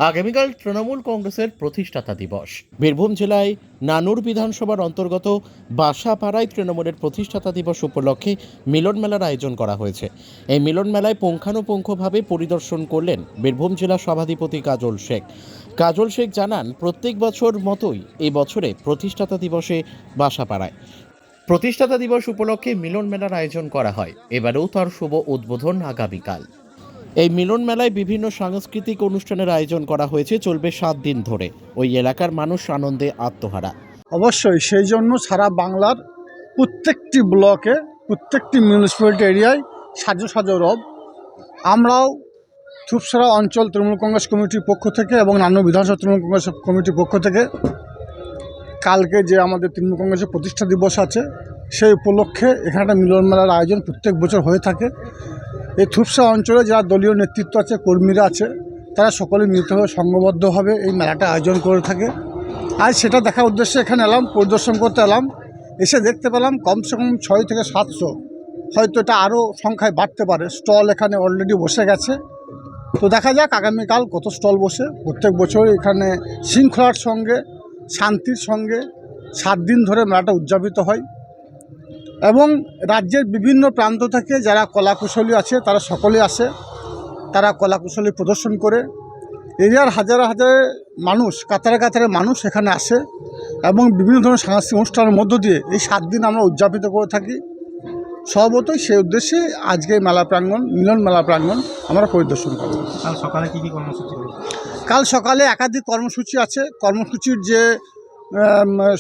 আগামীকাল তৃণমূল কংগ্রেসের প্রতিষ্ঠাতা দিবস। বীরভূম জেলায় নানুর বিধানসভার অন্তর্গত বাসাপাড়ায় তৃণমূলের প্রতিষ্ঠাতা দিবস উপলক্ষে মিলন মেলার আয়োজন করা হয়েছে। এই মিলন মেলায় পুঙ্খানুপুঙ্খভাবে পরিদর্শন করলেন বীরভূম জেলা সভাধিপতি কাজল শেখ। কাজল শেখ জানান, প্রত্যেক বছর মতোই এই বছরে প্রতিষ্ঠাতা দিবসে বাসাপাড়ায় প্রতিষ্ঠাতা দিবস উপলক্ষে মিলন মেলার আয়োজন করা হয়। এবারেও তার শুভ উদ্বোধন আগামীকাল। এই মিলন মেলায় বিভিন্ন সাংস্কৃতিক অনুষ্ঠানের আয়োজন করা হয়েছে, চলবে 7 দিন ধরে। ওই এলাকার মানুষ আনন্দে আত্মহারা। অবশ্যই সেই জন্য সারা বাংলার প্রত্যেকটি ব্লকে, প্রত্যেকটি মিউনিসিপ্যালিটি এরিয়ায় সাজো সাজো রব। আমরাও থুপসরা অঞ্চল তৃণমূল কংগ্রেস কমিটির পক্ষ থেকে এবং নানুর বিধানসভা তৃণমূল কংগ্রেস কমিটির পক্ষ থেকে কালকে যে আমাদের তৃণমূল কংগ্রেসের প্রতিষ্ঠা দিবস আছে, সেই উপলক্ষে এখানে একটা মিলন মেলার আয়োজন প্রত্যেক বছর হয়ে থাকে। এই থুপসা অঞ্চলে যারা দলীয় নেতৃত্ব আছে, কর্মীরা আছে, তারা সকলে মিলিতভাবে সংঘবদ্ধভাবে এই মেলাটা আয়োজন করে থাকে। আজ সেটা দেখার উদ্দেশ্যে এখানে এলাম, পরিদর্শন করতে এলাম। এসে দেখতে পেলাম কমসে কম 600 থেকে 700, হয়তো এটা আরও সংখ্যায় বাড়তে পারে, স্টল এখানে অলরেডি বসে গেছে। তো দেখা যাক আগামীকাল কত স্টল বসে। প্রত্যেক বছর এখানে শৃঙ্খলার সঙ্গে, শান্তির সঙ্গে 7 দিন ধরে মেলাটা উদযাপিত হয় এবং রাজ্যের বিভিন্ন প্রান্ত থেকে যারা কলাকুশলী আছে তারা সকলে আসে, তারা কলাকুশলী প্রদর্শন করে। এরিয়ার হাজার হাজার মানুষ, কাতারে কাতারে মানুষ এখানে আসে এবং বিভিন্ন ধরনের সাংস্কৃতিক অনুষ্ঠানের মধ্য দিয়ে এই 7 দিন আমরা উদযাপিত করে থাকি। স্বভাবতই সেই উদ্দেশ্যে আজকে মেলা প্রাঙ্গণ, মিলন মেলা প্রাঙ্গণ আমরা পরিদর্শন করব। কাল সকালে কী কী কর্মসূচি রয়েছে? কাল সকালে একাধিক কর্মসূচি আছে। কর্মসূচির যে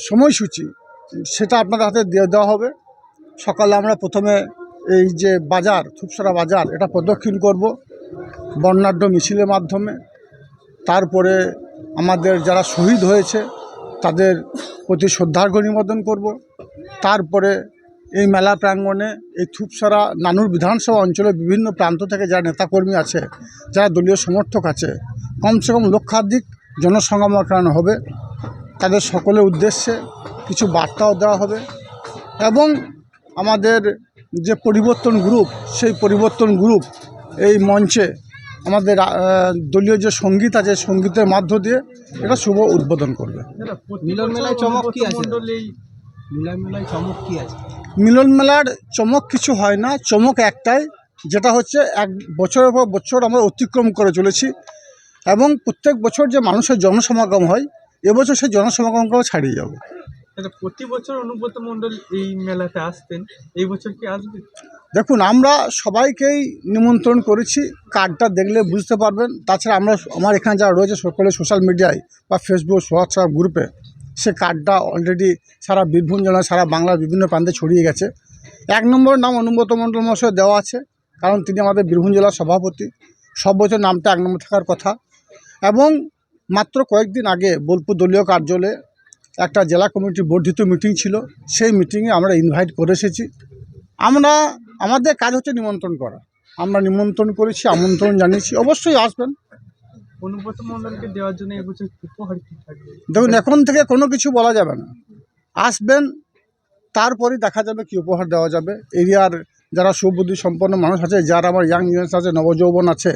সময়সূচি সেটা আপনাদের হাতে দিয়ে দেওয়া হবে। সকালে আমরা প্রথমে এই যে বাজার, থুপসরা বাজার, এটা প্রদক্ষিণ করব বর্ণাঢ্য মিছিলের মাধ্যমে। তারপরে আমাদের যারা শহীদ হয়েছে তাদের প্রতি শ্রদ্ধার্ঘ্য নিবেদন করব। তারপরে এই মেলা প্রাঙ্গণে এই থুপসরা নানুর বিধানসভা অঞ্চলের বিভিন্ন প্রান্ত থেকে যারা নেতাকর্মী আছে, যারা দলীয় সমর্থক আছে, কমসে কম লক্ষাধিক জনসমাগম এখানে হবে। তাদের সকলের উদ্দেশ্যে কিছু বার্তাও দেওয়া হবে এবং আমাদের যে পরিবর্তন গ্রুপ, সেই পরিবর্তন গ্রুপ এই মঞ্চে আমাদের দলীয় যে সঙ্গীত আছে, সঙ্গীতের মাধ্য দিয়ে এটা শুভ উদ্বোধন করবে। মিলন মেলায় চমক কি আছে? মিলন মেলায় চমক কি আছে? মিলন মেলার চমক কিছু হয় না, চমক একটাই, যেটা হচ্ছে এক বছরের পর বছর আমরা অতিক্রম করে চলেছি এবং প্রত্যেক বছর যে মানুষের জনসমাগম হয়, এবছর সেই জনসমাগমটাও ছাড়িয়ে যাবে। প্রতি বছর অনুব্রত মণ্ডল এই মেলাতে আসতেন, এই বছর কি আসবে? দেখুন, আমরা সবাইকেই নিমন্ত্রণ করেছি, কার্ডটা দেখলে বুঝতে পারবেন। তাছাড়া আমার এখানে যারা রয়েছে সকলে সোশ্যাল মিডিয়ায় বা ফেসবুক, হোয়াটসঅ্যাপ গ্রুপে সে কার্ডটা অলরেডি সারা বীরভূম জেলা, সারা বাংলার বিভিন্ন প্রান্তে ছড়িয়ে গেছে। 1 নম্বর নাম অনুব্রত মণ্ডল মহাশয় দেওয়া আছে, কারণ তিনি আমাদের বীরভূম জেলার সভাপতি। সব বছর নামটা 1 নম্বর থাকার কথা। এবং মাত্র কয়েকদিন আগে বোলপুর দলীয় কার্যালয়ে একটা জেলা কমিটির বর্ধিত মিটিং ছিল, সেই মিটিংয়ে আমরা ইনভাইট করে এসেছি। আমাদের কাজ হচ্ছে নিমন্ত্রণ করা। আমরা নিমন্ত্রণ করেছি, আমন্ত্রণ জানিয়েছি, অবশ্যই আসবেন। অনুব্রত মণ্ডলকে দেওয়ার জন্য এবছর উপহার কি থাকবে? দেখুন, এখন থেকে কোনো কিছু বলা যাবে না। আসবেন, তারপরেই দেখা যাবে কি উপহার দেওয়া যাবে। এরিয়ার যারা সুবুদ্ধি সম্পন্ন মানুষ আছে, যারা আমার ইয়াং জেনারেশন আছে, নবযৌবন আছে,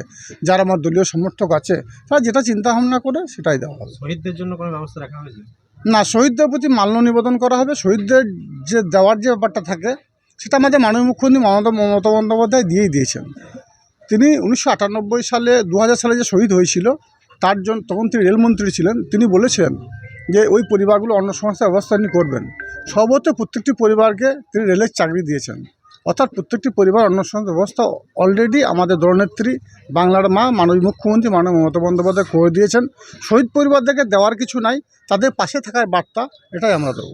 যারা আমার দলীয় সমর্থক আছে, তারা যেটা চিন্তা ভাবনা করে সেটাই দেওয়া হবে। শহীদদের জন্য কোনো ব্যবস্থা রাখা হয়েছে? না, শহীদদের প্রতি মাল্য নিবেদন করা হবে। শহীদদের যে দেওয়ার যে ব্যাপারটা থাকে, সেটা আমাদের মাননীয় মুখ্যমন্ত্রী মমতা বন্দ্যোপাধ্যায় দিয়েছেন। তিনি 1998 সালে, 2000 সালে যে শহীদ হয়েছিল, তার জন্য তখন তিনি রেলমন্ত্রী ছিলেন। তিনি বলেছিলেন যে ওই পরিবারগুলো অন্য সংস্থার ব্যবস্থা তিনি করবেন। সর্বত প্রত্যেকটি পরিবারকে তিনি রেলের চাকরি দিয়েছেন। অর্থাৎ প্রত্যেকটি পরিবার অন্য সংস্থার ব্যবস্থা অলরেডি আমাদের দলনেত্রী, বাংলার মা, মাননীয় মুখ্যমন্ত্রী মাননীয় মমতা বন্দ্যোপাধ্যায় করে দিয়েছেন। শহীদ পরিবারদেরকে দেওয়ার কিছু নাই, তাদের পাশে থাকার বার্তা এটাই আমরা দেবো।